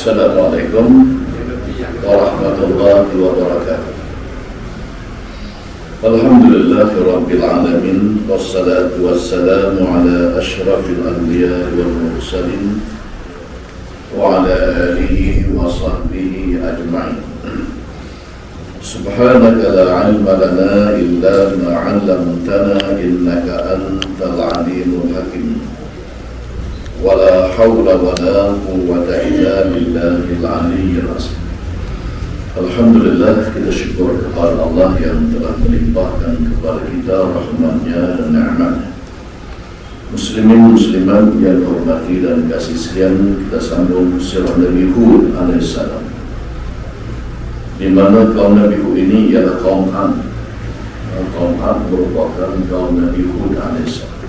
Assalamualaikum warahmatullahi wabarakatuh. Alhamdulillahi rabbil alamin, wassalatu wassalamu ala asyrafil anbiya wal mursalin wa ala alihi wa sahbihi ajma'in. Subhanaka la ilma lana illa ma 'allamtana innaka antal alimul hakim. Wala hawla wala quwwata illa billahil aliyyil azim. Alhamdulillah, kita syukur kepada Allah yang telah melimpahkan kepada kita rahmatnya dan ni'matnya. Muslimin muslimat yang hormati dan kasih sayang, kita sambung sirah Nabi Hud alaihissalam, di mana kaum Nabi Hud ini ialah kaum Ad. Kaum Ad merupakan kaum Nabi Hud alaihissalam.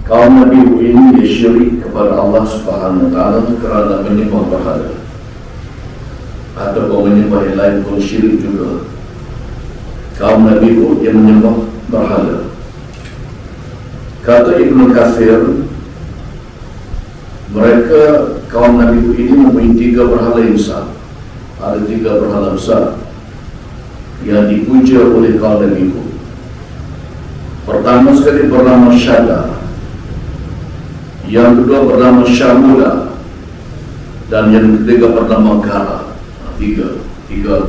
Kaum Nabi Hud ini dia syirik kepada Allah Subhanahu wa taala kerana menyembah berhala, atau menyembah yang lain pun syirik juga. Kaum Nabi Hud yang menyembah berhala. Kata Ibnu Katsir, mereka kaum Nabi Hud ini mempunyai 3 berhala yang besar. Ada 3 berhala besar yang dipuja oleh kaum Nabi Hud. Pertama sekali bernama Syada, yang kedua bernama Syamula, dan yang ketiga bernama Kara. Tiga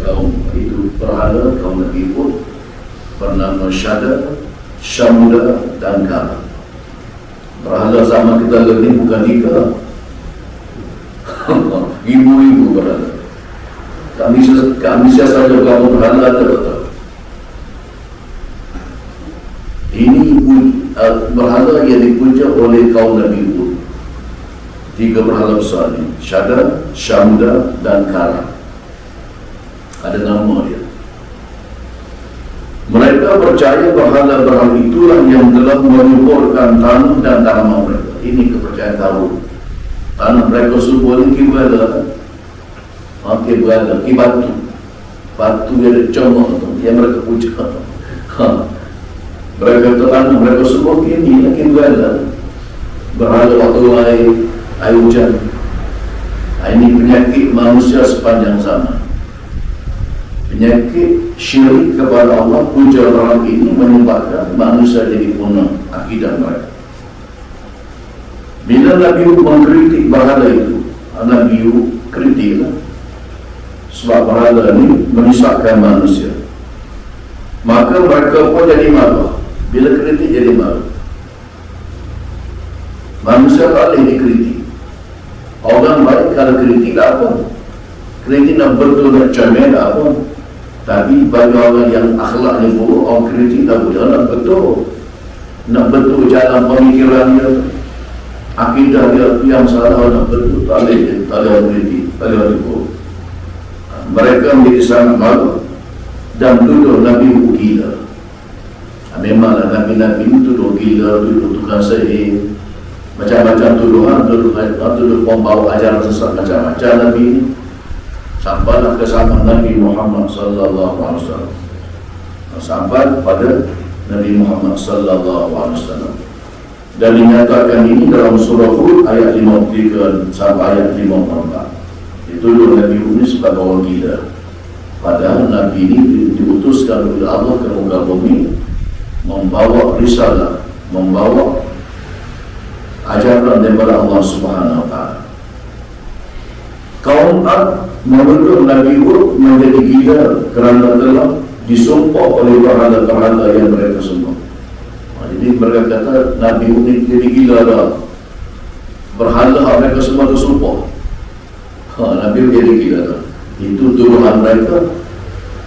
kaum itu berhala kaum Nabi Hud, bernama Syada, Syamula dan Kara. Berhala zaman kita ini bukan 3 ribu-ribu berhala. Kami saja berapa berhala ada. Ini berhala yang dipuja oleh kaum Nabi Hud. 3 berhala besar ini, Syada, Syamda dan Kara. Ada nama dia. Mereka percaya berhala-berhala itulah yang telah menyuburkan tanah dan tanaman mereka. Ini kepercayaan Tarun. Tanah mereka subur ini kibala, batu yang dicomot yang mereka puja. Mereka tanah mereka subur ini kibala, berhala waktu air hujan. Ini penyakit manusia sepanjang zaman. Penyakit syirik kepada Allah, puja orang ini menyebabkan manusia jadi punah akidah mereka. Bila Nabi Hud mengkritik berhala itu, Nabi Hud kritiklah, sebab berhala ini menyesatkan manusia. Maka mereka pun jadi malu. Bila kritik jadi malu. Manusia tak boleh dikritik. Orang baik kalau kritik tak apa. Kritik nak betul nak comel tak apa. Tapi bagi orang yang akhlaknya buruk, orang kritik tak boleh. Nak betul jalan pemikiran dia, akidah dia yang salah, nak betul, tak boleh kritik, tak boleh buruk. Mereka menjadi sangat malu dan tuduh Nabi Hud gila. Memanglah Nabi-Nabi itu tuduh gila, tuduh tukang sihir, macam-macam tuduh pembawa ajaran sesat macam-macam Nabi ini. Sampailah ke zaman Nabi Muhammad sallallahu alaihi wasallam. Sampai pada Nabi Muhammad sallallahu alaihi wasallam. Dan dinyatakan ini dalam surah Hud ayat 53 sampai ayat 54. Dituduh Nabi Hud ini sebagai orang gila. Padahal Nabi ini diutuskan oleh Allah ke muka bumi, membawa risalah, membawa ajaran daripada Allah Subhanahu wa taala. Kaum Ad menuduh Nabi Hud menjadi gila kerana telah disumpah oleh berhala-berhala yang mereka sembah. Jadi mereka kata Nabi Hud ini jadi gila dah. Berhala mereka semua tersumpah. Nabi Hud jadi gila dah. Itu tuduhan mereka.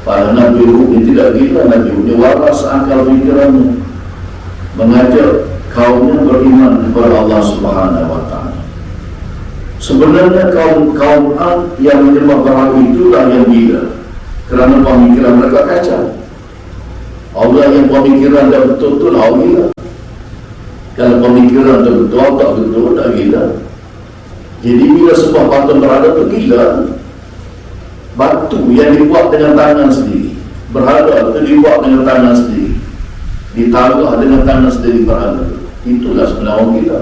Pada Nabi Hud ini tidak gila. Nabi Hud ini waras akal fikirannya, mengajak kaumnya beriman kepada Allah Subhanahu wa taala. Sebenarnya kaum Ad yang menyembah berhala itulah yang gila, kerana pemikiran mereka kacau. Allah yang pemikiran dah betul-betul gila. Kalau pemikiran dah betul tak betul, tak gila. Jadi bila sebuah patung berhala itu gila, batu yang dibuat dengan tangan sendiri, berhala itu dibuat dengan tangan sendiri, ditaruh dengan tangan sendiri berhala, itulah sebenarnya orang gila.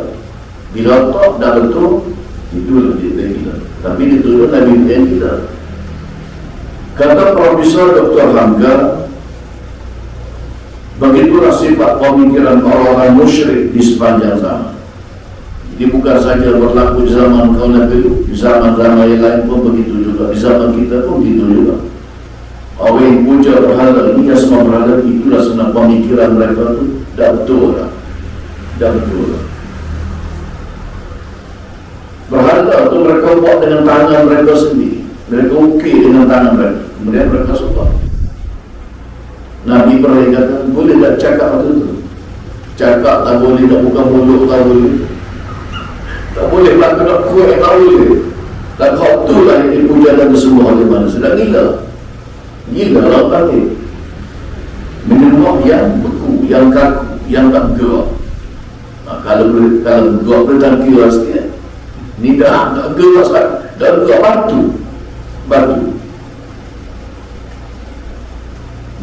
Bila tak dah betul, Itu logik kita. Tapi dituduh Nabi yang kita. Kata Profesor Dr. Hamka, begitulah sifat pemikiran orang-orang musyrik di sepanjang zaman. Jadi bukan saja berlaku di zaman kaum Nabi, di zaman-zaman yang lain pun begitu juga, di zaman kita pun begitu juga. Orang yang puja berhala ini, ya semua berhala, itulah sebenarnya pemikiran mereka itu dah betul lah. Dah betul lah. Berhala itu mereka buat dengan tangan mereka sendiri. Mereka ukir dengan tangan mereka. Kemudian mereka suka. Nabi pernah kata, boleh tak cakap itu? Cakap tak boleh, tak buka mulut tak boleh. Tak boleh nak kena kuih tak boleh. Tak kau tu lah yang dipuja dan semua oleh manusia. Dah gila. Gila lah tadi. Menyembah yang beku, yang kaku, yang tak gerak. Kalau gerak beritahu kira sikit, ni dah tak gerak sangat. Dah gerak batu.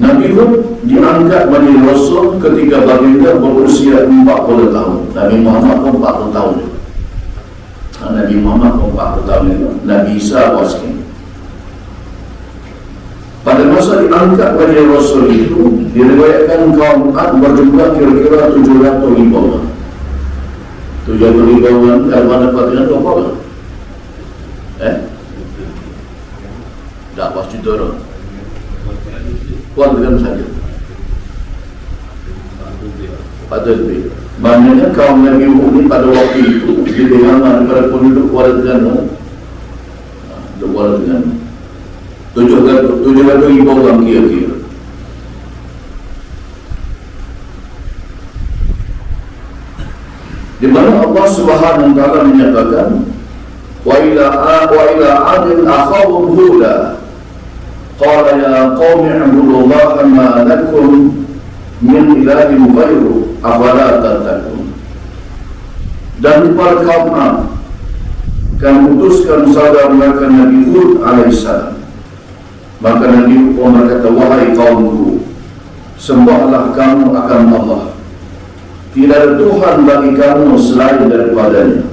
Nabi Hud diangkat menjadi Rasul ketika baginda berusia 40 tahun. Nabi Muhammad pun 40 tahun juga. Nabi Muhammad pun 40 tahun juga. Nabi Isa waskin. Pada masa diangkat menjadi Rasul itu, diriwayatkan kaum Ad berjumlah kira-kira 700 ribu orang. 700 ribu orang kalau mana dengan 2 orang? Tak pasti dorong. Kuat dengan saja. Pada lebih. Maknanya kaum Nabi Hud ini pada waktu itu lebih ramai daripada penduduk Kuala Terengganu. Kuala Terengganu. 700 ribu orang kira-kira. Di mana Allah Subhanahu wa taala menyatakan wa ila adin akhahum huda qala ya qaumi ibudullaha ma lakum min ilahin ghairu afala tattaqun. Dan kepada kaum Ad kami utuskan saudara mereka Nabi Hud alaihissalam. Maka Nabi Hud berkata, wahai kaumku, sembahlah kamu akan Allah. Tidak ada Tuhan bagi kamu selain daripadanya.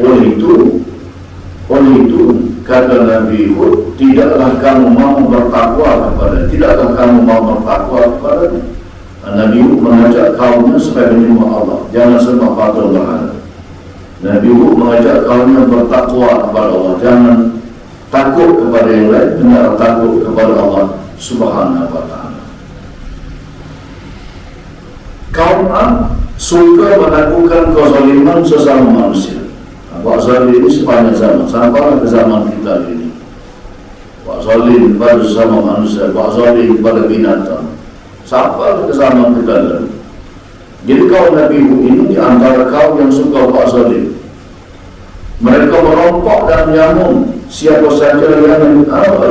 Oleh itu kata Nabi Hud, tidakkah kamu mau bertakwa kepada, tidakkah kamu mau bertakwa kepadanya? Nabi Hud mengajak kaumnya supaya menyembah Allah, jangan sembah patung berhala. Nabi Hud mengajak kaumnya bertakwa kepada Allah, jangan takut kepada yang lain, benar takut kepada Allah Subhanahu wa taala. Kaum Ad suka melakukan kezaliman sesama manusia. Buat zalim ini sepanjang zaman, sampai ke zaman kita ini. Buat zalim kepada sesama manusia, buat zalim kepada binatang, sampai ke zaman kita lalu. Jadi kaum Nabi Hud ini di antara kaum yang suka buat zalim. Mereka merompok dan menyambung siapa saja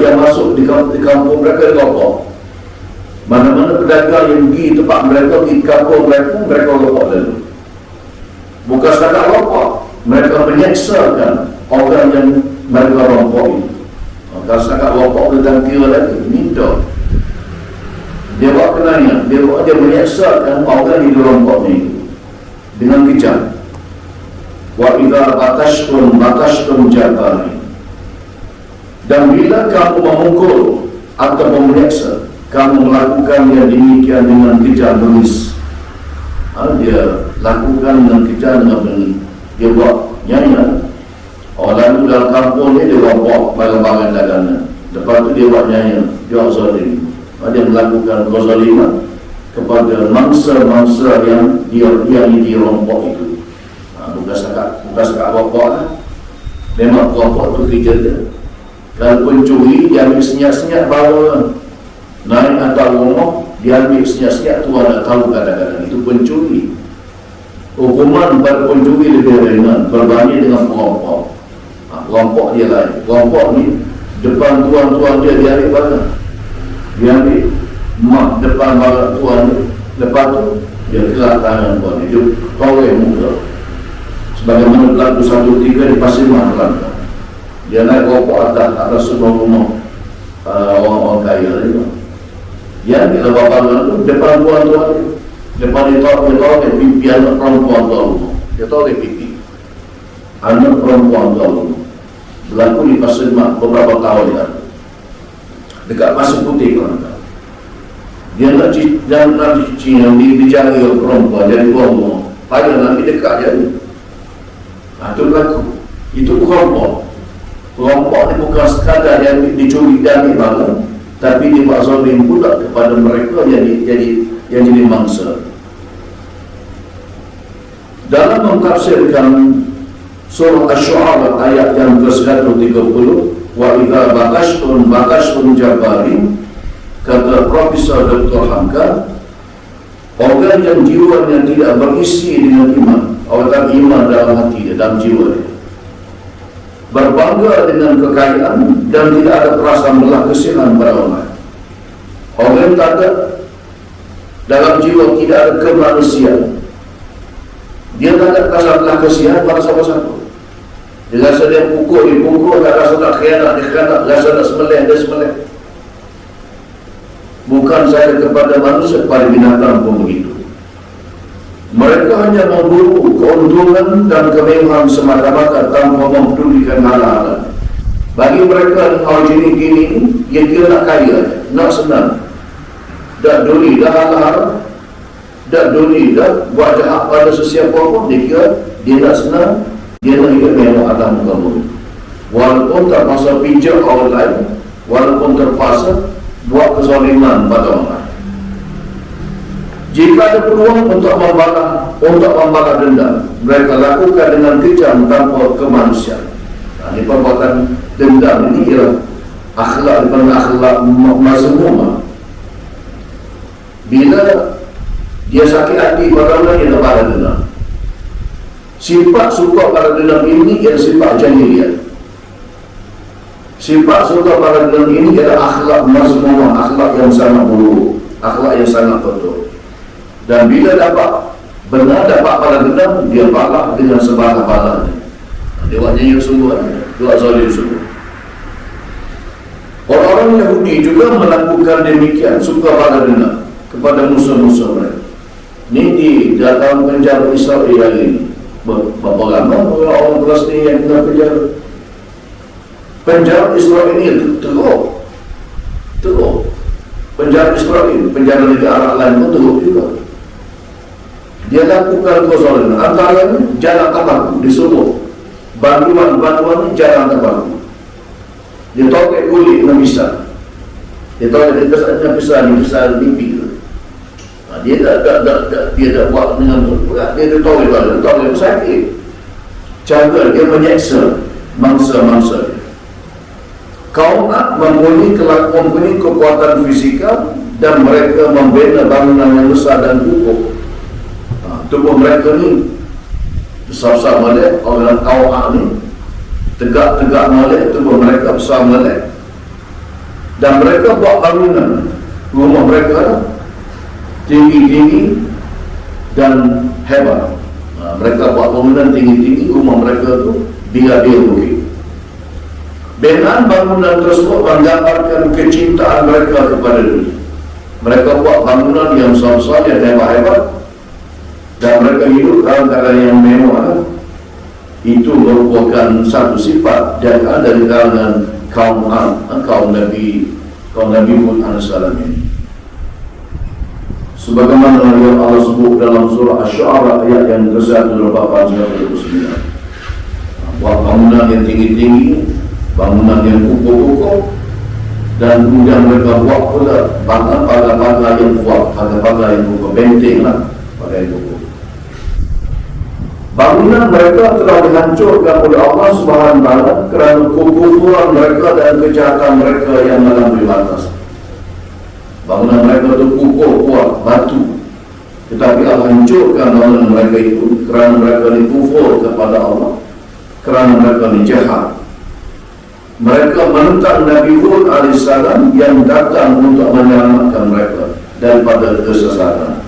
yang masuk di kampung mereka dikopok. Mana-mana pedagang yang pergi tempat mereka, di kampung mereka lopok lalu. Bukan setakat lopok, mereka menyeksakan orang yang mereka rompok itu. Kalau setakat lopok tentang kira lagi, minta. Dia buat kenanya, dia menyeksakan orang yang dirompoknya itu dengan kejam. Wa idza batashtum jabari. Dan bila kamu memukul atau menyeksa, kamu melakukan yang demikian dengan kejam bengis. Dia lakukan dengan kejam dengan bengis. Dia buat nyanyian. Orang itu dalam kampung ni dia rompok barang-barang dagangan. Lepas tu dia buat nyanyian, dia zalim. Dia melakukan kezaliman kepada mangsa-mangsa yang dirompok itu. Bukan setakat rompok lah. Memang rompok tu kerja dia. Kalau pencuri, dia ambil senyap-senyap bawa naik atas rumah, dia ambil senyap-senyap tu tak tahu kadang-kadang itu pencuri. Hukuman pada pencuri lebih ringan berbanding dengan perampok. Perampok dia lain. Perampok ni depan tuan-tuan dia ambil barang. Dia ambil mak depan barang tuan dia. Lepas tu dia kerak tangan tuan dia. Dia korek muka. Sebagaimana berlaku satu tiga di Pasir Mahlan. Dia naik rokok atas sebuah rumah orang-orang kaya itu. Dia ambil barang tu depan tuan-tuan dia. Depan dia tahu pipi anak perempuan tuan rumah. Dia tahu dia pipi. anak perempuan kau berlaku di Pasir Mak beberapa tahun lalu dekat Pasir Putih kan. Dia nak cuci yang dijaga perempuan jadi buang-buang payah nanti dekat je. Itu berlaku. Itu kelompok ni bukan sekadar yang dicuri dan dibangun, tapi dibuat zalim pula kepada mereka yang jadi mangsa. Dalam mentafsirkan surah Asy-Syu'ara ayat yang ke-130, wa idza bakashtun jabarin, kata Profesor Dr. Hamka, orang yang jiwanya tidak berisi dengan iman, orang iman dalam hati dia, dalam jiwa dia, berbangga dengan kekayaan dan tidak ada perasaan belah kasihan pada orang. Orang yang tak ada dalam jiwa, tidak ada kemanusiaan, dia tak ada perasaan belah kasihan pada siapa-siapa. Dia rasa dia dipukul, tak rasa nak khianat, rasa nak sembelih. Bukan saya kepada manusia, kepada binatang pun begitu. Mereka hanya memburu keuntungan dan kemewahan semata-mata tanpa mempedulikan hal-hal. Bagi mereka hal gini-gini, dia kira nak kaya, nak senang. Tak duli dah hal-hal, tak duli dah buat jahat pada sesiapa pun, dia kira dia nak senang, dia nak hidup mewah atas muka bumi. Walaupun tak masa pijak orang lain, walaupun terpaksa buat kezaliman pada orang lain. Jika ada peluang untuk membalas dendam, mereka lakukan dengan kejam tanpa kemanusiaan. Ini perbuatan dendam ini ialah akhlak mazmumah. Bila dia sakit hati pada orang, dia nak balas dendam. Sifat suka balas dendam ini ialah sifat jahiliyah. Sifat suka balas dendam ini ialah akhlak mazmumah, akhlak yang sangat buruk, akhlak yang sangat kotor. Dan bila benar dapat balas dendam, dia balas dengan sebalah-balahnya. Dia buat nyanyi sungguh, dia buat zalim sungguh. Orang-orang Yahudi juga melakukan demikian, suka balas dendam kepada musuh-musuh mereka. Ini di dalam penjara Israel ini. Berapa lama orang Palestin yang kena penjara? Penjara Israel ini teruk. Penjara Israel, penjara negara Arab lain pun teruk juga. Dia lakukan kezaliman. Antaranya jalan tabaku disuruh bantuan jalan tabaku. Dia tokek kulit dengan pisau. Dia pisau pipi tu. Dia tak buat dengan berat. Dia tokek sakit. Cara dia menyeksa mangsa-mangsa dia. Kaum Ad mempunyai kekuatan fizikal dan mereka membina bangunan yang besar dan kukuh. Tubuh mereka ni besar-besar molek. Orang kaum Ad ni tegak-tegak molek, tubuh mereka besar molek. Dan mereka buat bangunan rumah mereka tinggi-tinggi dan hebat. Mereka buat bangunan tinggi-tinggi, rumah mereka tu bila-bila bukit. Binaan bangunan tersebut menggambarkan kecintaan mereka kepada dunia. Mereka buat bangunan yang besar-besar, yang hebat-hebat, dan mereka hidup dalam keadaan yang mewah. Itu merupakan satu sifat dari kalangan kaum Nabi Hud alaihissalam ini. Sebagaimana yang Allah sebut dalam surah Asy-Syu'ara ayat yang ke-189. Buat bangunan yang tinggi-tinggi, bangunan yang kukuh-kukuh, dan kemudian mereka buat pula pagar-pagar yang kuat, pagar-pagar yang kukuh, benteng lah, pagar yang kukuh. Bangunan mereka telah dihancurkan oleh Allah Subhanahu wa taala kerana kekufuran mereka dan kejahatan mereka yang melampaui batas. Bangunan mereka itu kukuh, kuat, batu. Tetapi Allah hancurkan bangunan mereka itu kerana mereka ini kufur kepada Allah, kerana mereka ini jahat. Mereka menentang Nabi Hud alaihissalam yang datang untuk menyelamatkan mereka daripada kesesatan.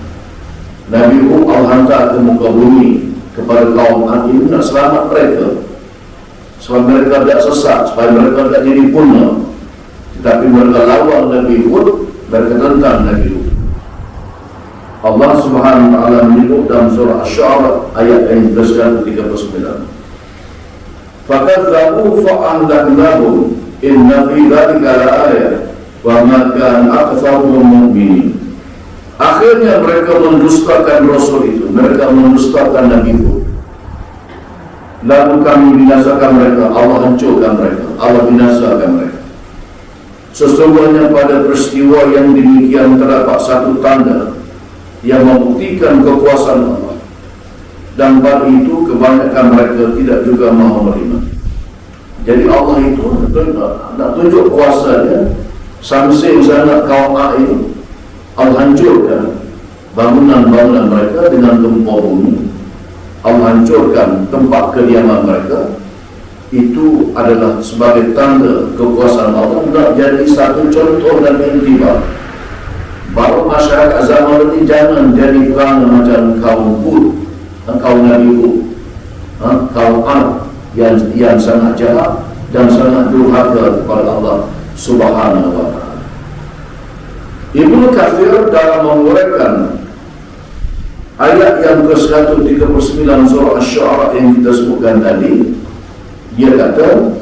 Nabi Hud Allah hantar ke muka bumi kepada kaum Ad ini nak selamat mereka, supaya mereka tidak sesat, supaya mereka tidak jadi punah. Tetapi mereka lawan Nabi Hud, mereka tentang Nabi Hud. Allah Subhanahu wa taala menyebut dalam surah Asy-Syu'ara ayat yang ke-39, fakadzabu fa'ahlaknahum inna fi dzalika la'ayah wa ma kana aktsaruhum mu'minin. Akhirnya mereka mendustakan Rasul itu, mereka mendustakan Nabi Hud. Lalu kami binasakan mereka, Allah hancurkan mereka, Allah binasakan mereka. Sesungguhnya pada peristiwa yang demikian terdapat satu tanda yang membuktikan kekuasaan Allah, dan pada itu kebanyakan mereka tidak juga mahu menerima. Jadi Allah itu nak tunjuk kuasanya. Sampai sangat kaum A itu Allah hancurkan bangunan-bangunan mereka dengan gempa bumi. Allah hancurkan tempat kediaman mereka. Itu adalah sebagai tanda kekuasaan Allah, nak jadi satu contoh dan iktibar bahawa masyarakat zaman ini jangan jadi perangai macam kaum Hud, kaum Nabi Hud, kaum A yang sangat jahat dan sangat durhaka kepada Allah Subhanahu wa ta'ala. Ibnu Katsir dalam menguraikan ayat yang ke-139 surah Asy-Syu'ara yang kita sebutkan tadi, dia kata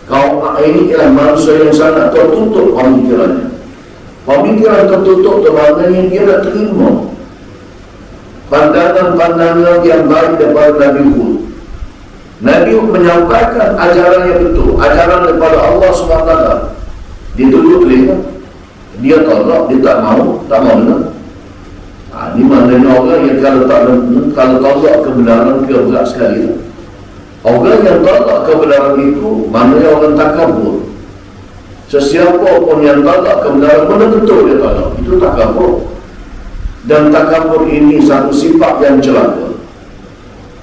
kaum ini ialah manusia yang sangat tertutup pemikirannya. Pemikiran tertutup itu maknanya dia tak terima pandangan-pandangan yang baik daripada Nabi Hud. Nabi Hud menyampaikan ajaran yang betul, ajaran daripada Allah SWT. Dia tunduk telinga, dia tolak, dia tak mau dengar. Ini maknanya orang yang kalau tolak kebenaran ke berat sekali. Orang yang tolak kebenaran itu maknanya orang takabur. Sesiapa pun yang tolak kebenaran, mana betul dia tolak, itu takabur. Dan takabur ini satu sifat yang celaka.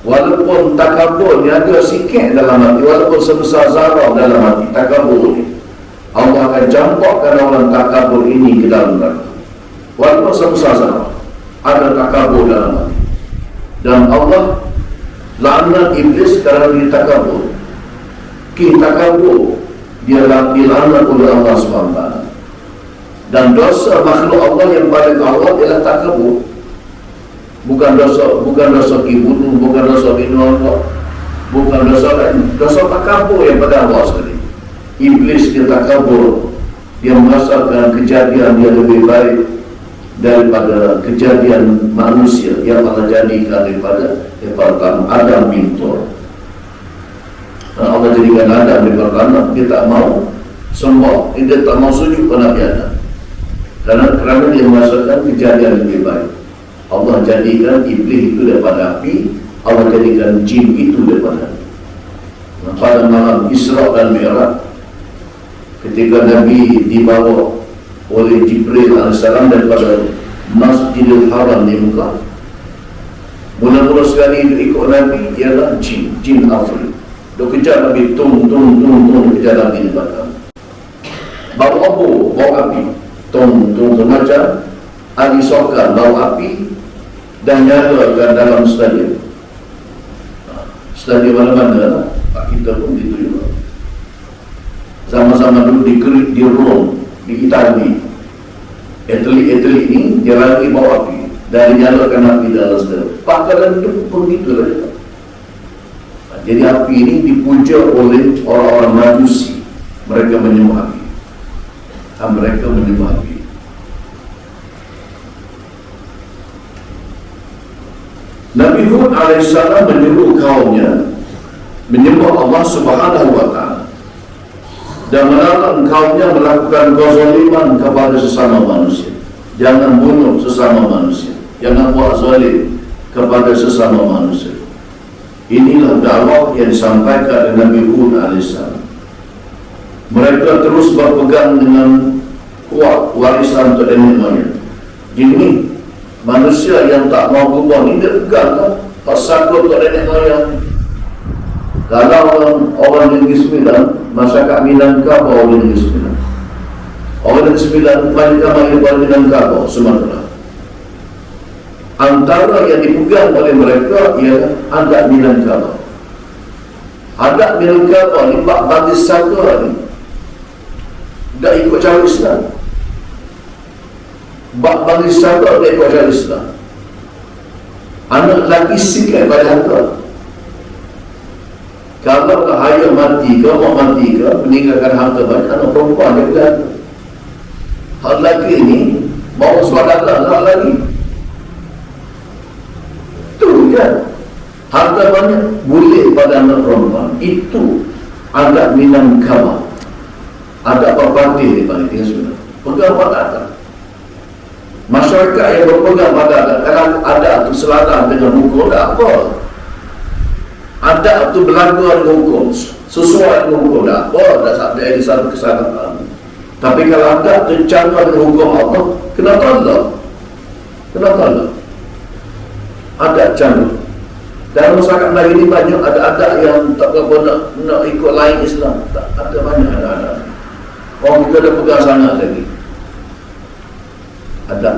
Walaupun takabur ni ada sikit dalam hati, walaupun sebesar zarah dalam hati, takabur ni Allah akan campakkan orang takabur ini ke dalam neraka. Walaupun sebesar zarah ada takabur dalam hati. Dan Allah laknat iblis kerana dia takabur. Takabur dia dilaknat oleh Allah SWT. Dan dosa makhluk Allah yang paling awal ialah takabur. Bukan dosa kibutu, bukan dosa binatang, bukan dosa lain, dosa takabur yang pada awal sekali. Iblis dia takabur, dia merasakan kejadian dia lebih baik daripada kejadian manusia yang Allah jadikan daripada Adam bin Tur. Allah jadikan Adam daripada tanah, dia tak mau sembah, dia tak mau sujud kepada Nabi Adam kerana dia merasakan kejadian lebih baik. Allah jadikan iblis itu daripada api, Allah jadikan jin itu daripada api. Pada malam Isra dan Mi'raj, ketika Nabi dibawa oleh Jibril AS daripada Masjidil Haram di Mekah, mula-mula sekali dia ikut Nabi ialah jin Afri. Dia kejar Nabi, tung kejar Nabi di belakang. Bau api, tung macam Ali Sokar, bau api dan nyalakan dalam stadium. Stadium mana-mana, kita pun gitu juga. Sama-sama dulu di Rom, di Itali. Atlet ini dia lagi bawa api dan dinyalakan api dalam stadium. Pakaran itu pun gitu lah. Jadi api ini dipuja oleh orang-orang Majusi. Mereka menyembah api. Mereka menyembah api. Nabi Hud AS menyuruh kaumnya menyembah Allah Subhanahu wa ta'ala dan melarang kaumnya melakukan kezaliman kepada sesama manusia. Jangan bunuh sesama manusia, jangan buat zalim kepada sesama manusia. Inilah dakwah yang disampaikan oleh Nabi Hud AS. Mereka terus berpegang dengan kuat warisan untuk nenek moyang. Ini manusia yang tak mau berubah ni dia pegang lah pasal untuk nenek moyang. Kalau orang Negeri Sembilan, masyarakat Minangkabau di Negeri Sembilan, orang Negeri Sembilan kebanyakan orang Minangkabau Sumatera. Antara yang dipegang oleh mereka ialah adat Minangkabau. Adat Minangkabau ni bagi saka ni tak ikut cara Islam. Bagi saka tak ikut cara Islam. Anak lelaki sikit pada harta. Kalau hayat mati ke, mau mati ke, meninggalkan harta banyak, anak perempuan dia berada. Hal lagi ni bawa swadaklah hal lagi. Itu kan. Harta banyak boleh pada anak perempuan. Itu agak minam kawah. Agak berpatih di balik dia sebenarnya. Pegang pada atas. Masyarakat yang berpegang pada atas, kalau ada tu selaras dengan hukum, tak apa. Ada tu berlaku dengan hukum, sesuai dengan hukum, tak apa. Tak sampai ada satu kesalahan. Tapi kalau ada tercantum dengan hukum Allah, kena tolak. Kena tolak. Ada cantum. Dalam masyarakat Melayu ni banyak ada yang tak berapa nak ikut lain Islam. Tak ada, banyak ada. Orang kita ada pegang sangat lagi. Ada.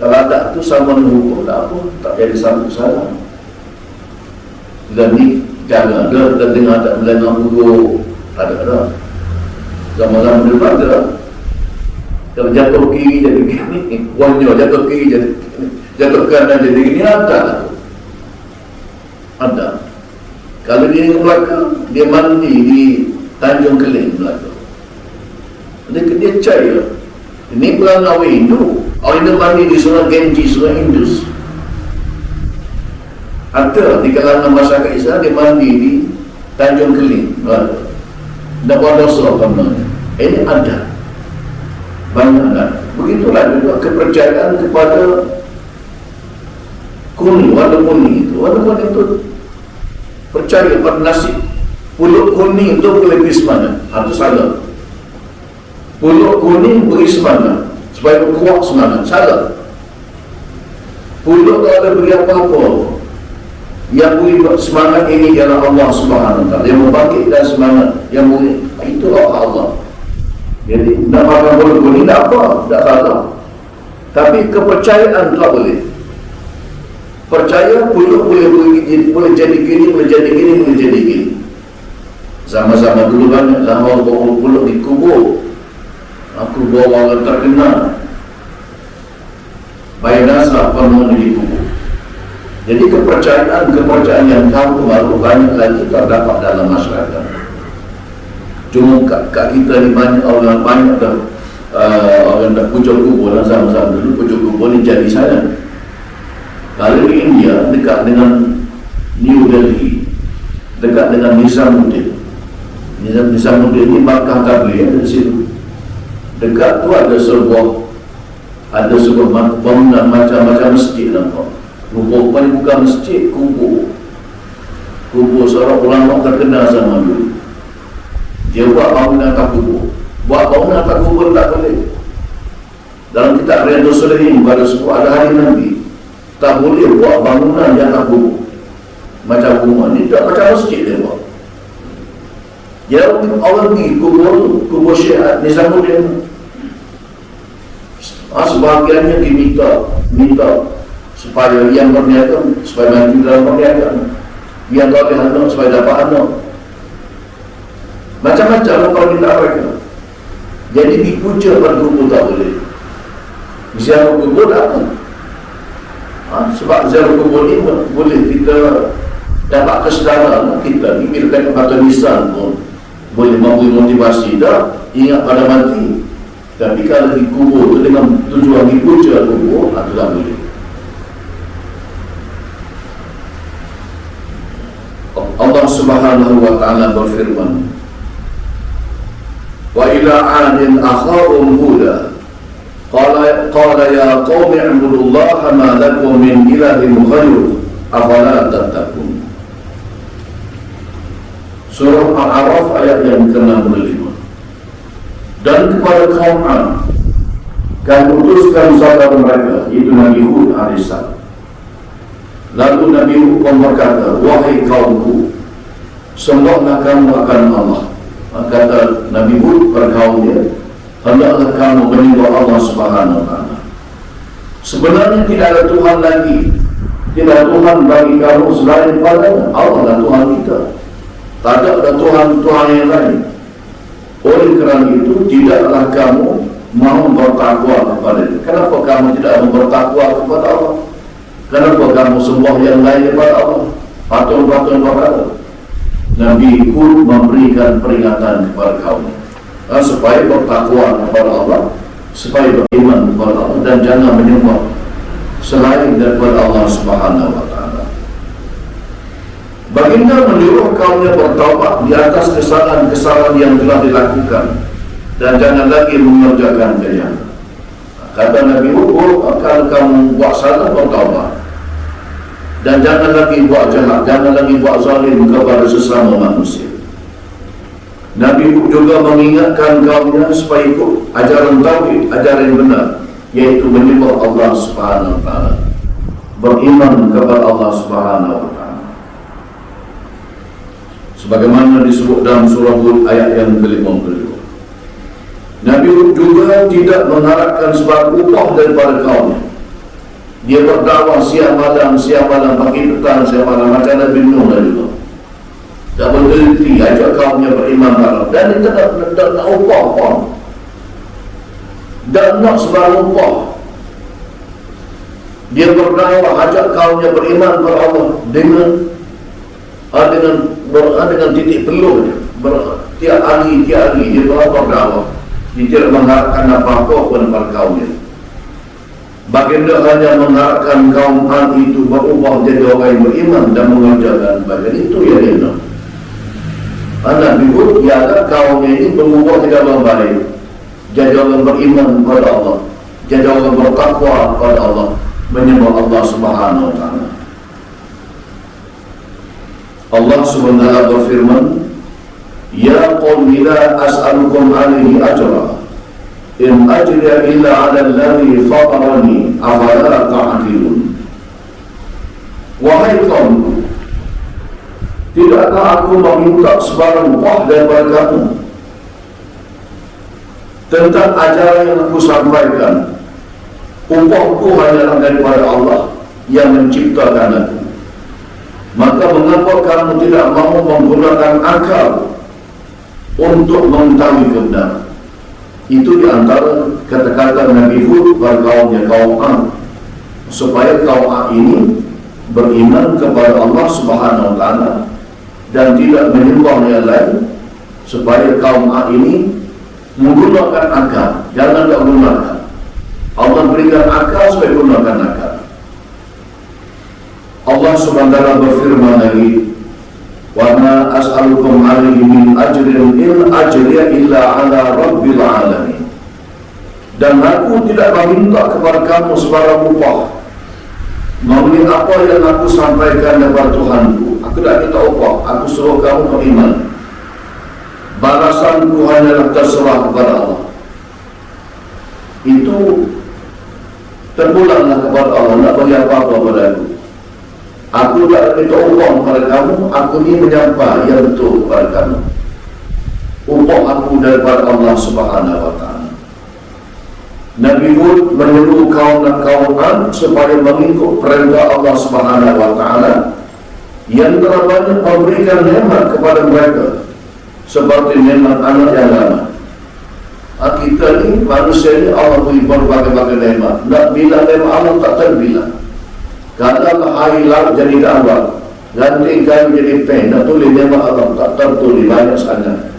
Kalau ada tu sama dengan hukum, tak apa. Tak jadi satu kesalahan. Dan ni jangan ada, kita dengar tak melengah buruk. Tak ada. Zaman-zaman depan ada. Kalau jatuh kiri jadi gini, wanya jatuh kiri jadi gini, jatuh kanan jadi gini, ada. Kalau dia ke Melaka, dia mandi di Tanjung Keling, Melaka. Dia cair. Ini bukan orang Hindu. Orang Hindu mandi di Sungai Genji, Sungai Indus. Ada di kalangan masyarakat Islam, dia mandi di Tanjung Keling, Melaka. Dan buat dosa namanya. Ini ada. Banyak ada. Begitulah juga kepercayaan kepada kuning, warna kuning itu. Warna kuning itu percaya pada nasib. Pulut kuning itu boleh pergi semana. Itu salah. Pulut kuning pergi semana supaya kuat semangat. Salah. Pulut tak ada beri apa-apa. Yang boleh semangat ini ialah Allah Subhanahu Wa Taala. Yang membangkitkan semangat. Yang boleh, itu Allah. Jadi nak makan pulut kuning tak apa, tak salah. Tapi kepercayaan tak boleh. Percaya pulut boleh jadi gini, boleh jadi gini, boleh jadi gini. Sama-sama dulu banyak lama pulut dikubur. Aku bawa orang terkenal. Bayi Nasrah penuh dikubur. Jadi kepercayaan yang kamu baru banyak lagi terdapat dalam masyarakat. Cuma kat kita ni banyak orang dah orang dah pucuk kubur dalam zaman-zaman dulu. Pucuk kubur ni jadi sayang. Kalau di India dekat dengan New Delhi, dekat dengan Nizamuddin. Nizamuddin ni Makkah Tabligh di situ. Dekat tu ada sebuah bangunan macam-macam masjid nampak. Rupa-rupanya bukan masjid, kubur seorang ulama terkenal zaman dulu. Dia buat bangunan atas kubur. Buat bangunan atas kubur tak boleh. Dalam kitab Riyadhus Shalihin pada sebuah ada hari Nabi, tak boleh buat bangunan di atas kubur. Macam rumah ni tak macam masjid dia buat. Dia orang pergi kubur Syekh Nizamuddin. Sebahagiannya diminta supaya yang berniaga, supaya maju dalam perniagaan. Yang tak boleh anak supaya dapat anak. Macam-macam kalau kita mereka. Jadi dipuja pada kubur tak boleh. Ziarah kubur tak apa. Sebab ziarah kubur ni boleh kita dapat kesedaran kita ni. Bila tengok kata lisan pun boleh memberi motivasi dah ingat pada mati. Tapi kalau di kubur tu dengan tujuan dipuja kubur, itu tak boleh. Allah Subhanahu Wa Taala berfirman, wa ila 'adin akhahum Huda qala ya qaumi ibudullaha ma lakum min ilahin ghayruhu afala tattaqun. Surah Al-A'raf ayat yang ke-65. Dan kepada kaum 'Ad kami utuskan saudara mereka, itu Nabi Hud alaihissalam. Lalu Nabi Hud berkata, wahai kaumku, sembahlah kamu akan Allah. Kata Nabi Hud kepada kaumnya, hendaklah kamu menyembah Allah Subhanahu Wa Taala. Sebenarnya tidak ada Tuhan lagi, tidak ada Tuhan bagi kamu selain Padanya. Allah adalah Tuhan kita. Tak ada Tuhan yang lain. Oleh kerana itu, tidaklah kamu mahu bertakwa kepada Dia. Kenapa kamu tidak mahu bertakwa kepada Allah? Kenapa kamu sembah yang lain daripada Allah? Patung-patung kepada Allah? Nabi Hud memberikan peringatan kepada kaum supaya bertakwa kepada Allah, supaya beriman kepada Allah, dan jangan menyembah selain daripada Allah Subhanahu wa Ta'ala. Baginda menyuruh kaumnya bertaubat di atas kesalahan-kesalahan yang telah dilakukan dan jangan lagi mengerjakan kejahatan. Kata Nabi Hud, kalau kamu buat salah, bertaubat, dan jangan lagi buat jahat, jangan lagi buat zalim kepada sesama manusia. Nabi Hud juga mengingatkan kaumnya supaya ikut ajaran tauhid, ajaran yang benar, yaitu menyembah Allah Subhanahu wa Ta'ala, beriman kepada Allah Subhanahu wa Ta'ala, sebagaimana disebut dalam surah Hud ayat yang ke-52. Nabi Hud juga tidak mengharapkan sebarang upah daripada kaumnya. Dia berdakwah siang malam, pagi petang, siang malam, macam Nabi Nuh juga. Tak berhenti, ajak kaumnya beriman pada Allah. Dan dia tak nak upah pun, dan nak sebarang upah. Dia berdakwah, ajak kaumnya beriman pada Allah dengan titik peluh dia. Tiap hari dia berdakwah. Dia tidak mengharapkan apa-apa kepada kaumnya. Baginda hanya mengharapkan kaum Ad itu berubah jadi orang yang beriman dan mengerjakan bagian itu yang dia nak. Nabi Hud ialah kaumnya ini berubah jadi orang baik, jadi orang beriman kepada Allah, jadi orang bertakwa kepada Allah, menyembah Allah Subhanahu wa Ta'ala. Allah Subhanahu wa Ta'ala berfirman, "Ya qawmi la as'alukum alaihi ajra, in ajriya illa 'ala alladhi fatarani, afala ta'qilun." Wahai kaum, tidakkah aku meminta sebarang upah daripada kamu tentang ajaran yang aku sampaikan? Upahku hanyalah daripada Allah yang menciptakan aku. Maka mengapa kamu tidak mahu menggunakan akal untuk mengetahui kebenaran? Itu di antara kata-kata Nabi Hud kepada kaumnya, kaum Ad, supaya kaum Ad ini beriman kepada Allah Subhanahu wa Ta'ala dan tidak menyembah yang lain, supaya kaum Ad ini menggunakan akal. Jangan tak gunakan. Allah berikan akal supaya gunakan akal. Allah Subhanahu wa Ta'ala berfirman lagi, "Wa ma as'alukum 'alaihi min ajrin in ajriya illa 'ala rabbil 'alamin." Dan aku tidak meminta kepada kamu sebarang upah mengenai apa yang aku sampaikan kepada Tuhanku. Aku tidak minta upah, aku suruh kamu beriman. Balasanku hanyalah terserah kepada Allah. Itu terpulanglah kepada Allah, nak bagi apa-apa kepada aku. Aku tak minta upah kepada kamu, aku ni menyampai yang betul kepada kamu. Upah aku daripada Allah Subhanahu wa Ta'ala. Nabi Hud menyuruh kaum dan kaum Ad supaya mengikut perintah Allah Subhanahu wa Ta'ala yang telah banyak memberikan nikmat kepada mereka, seperti nikmat anak yang lama. Kita ni, manusia ni, Allah beri berbagai-bagai nikmat. Nak bilang nikmat Allah tak terbilang. Kalau air laut jadi dakwah, ganti kayu jadi pen, nak tulis nikmat Allah tak tertulis, banyak sangat.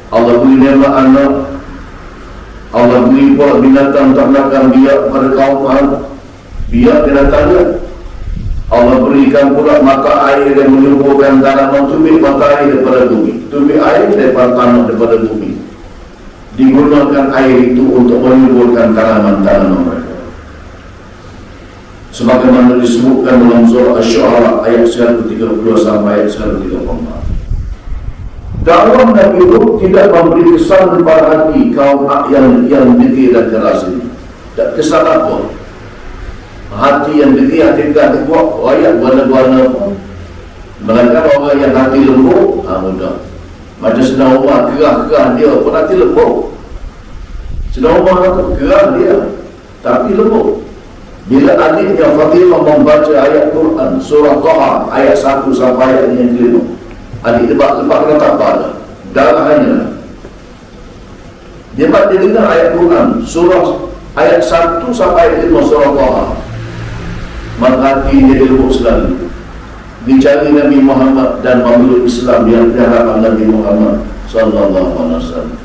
Allah beri nikmat anak, Allah beri pula binatang ternakan biak pada kaum Ad, biak binatangnya. Allah berikan pula mata air yang menyuburkan tanaman, tubik mata air daripada bumi, tubik air daripada tanah daripada bumi. Digunakan air itu untuk menyuburkan tanaman-tanaman mereka. Sebagaimana disebutkan dalam surah Asy-Syu'ara ayat 132 sampai ayat 134. Dakwah Nabi Hud tidak memberi kesan kepada hati kaum yang degil dan keras ini. Tak kesan apa? Hati yang degil, hati keras, buat ayat warna-warna pun. Melainkan orang yang hati lembut, mudah. Macam Sayyidina Umar, gerah-gerah dia pun hati lembut. Sayyidina Umar kata gerah dia, tapi lembut. Bila adiknya Fatimah membaca ayat Quran surah Taha ayat 1 sampai ayat yang kelima, adik lepas kata apa ada darahnya. Dia dengar ayat Quran surah ayat 1 sampai ayat 5 surah Taha, maka hati dia lembut sekali. dicari Nabi Muhammad dan memeluk Islam yang dihadapan Nabi Muhammad sallallahu alaihi wasallam.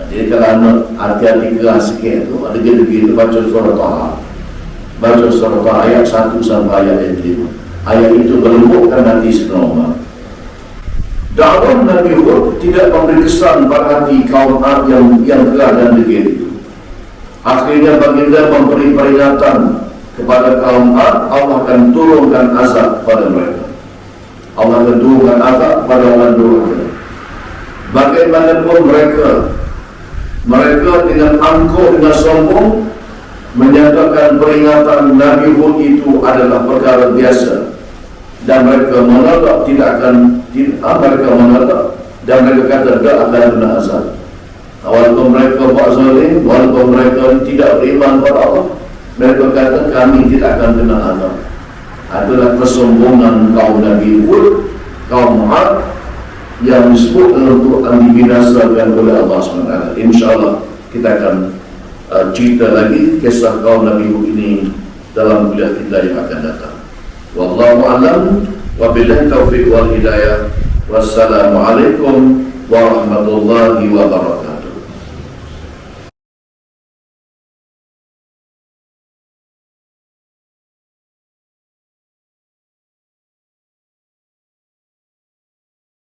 Jadi kalau anak hati-hati keras sikit tu, ada gitu baca surah Taha. Baca surah Taha ayat 1 sampai ayat 5. Ayat itu melembutkan hati Sayyidina Umar. Dakwah Nabi Hud tidak memberi kesan pada hati kaum Ad yang keras dan degil itu. Akhirnya baginda memberi peringatan kepada kaum Ad, Allah akan turunkan azab kepada mereka. Allah akan turunkan azab kepada orang durhaka. Bagaimanapun mereka dengan angkuh, dengan sombong menyatakan peringatan Nabi Hud itu adalah perkara biasa, dan mereka menolak, mereka menolak, dan mereka kata tak akan kena azab. Walaupun mereka buat zalim, walaupun mereka tidak beriman kepada Allah, mereka kata kami tidak akan kena azab. Adalah kesombongan kaum Nabi Hud, kaum Ad yang disebut dalam Quran dibinasakan oleh Allah SWT. InsyaAllah kita akan cerita lagi kisah kaum Nabi Hud ini dalam kuliah kita yang akan datang. Wallahu a'lam wa billahi taufiq wal hidayah. Wassalamualaikum warahmatullahi wabarakatuh.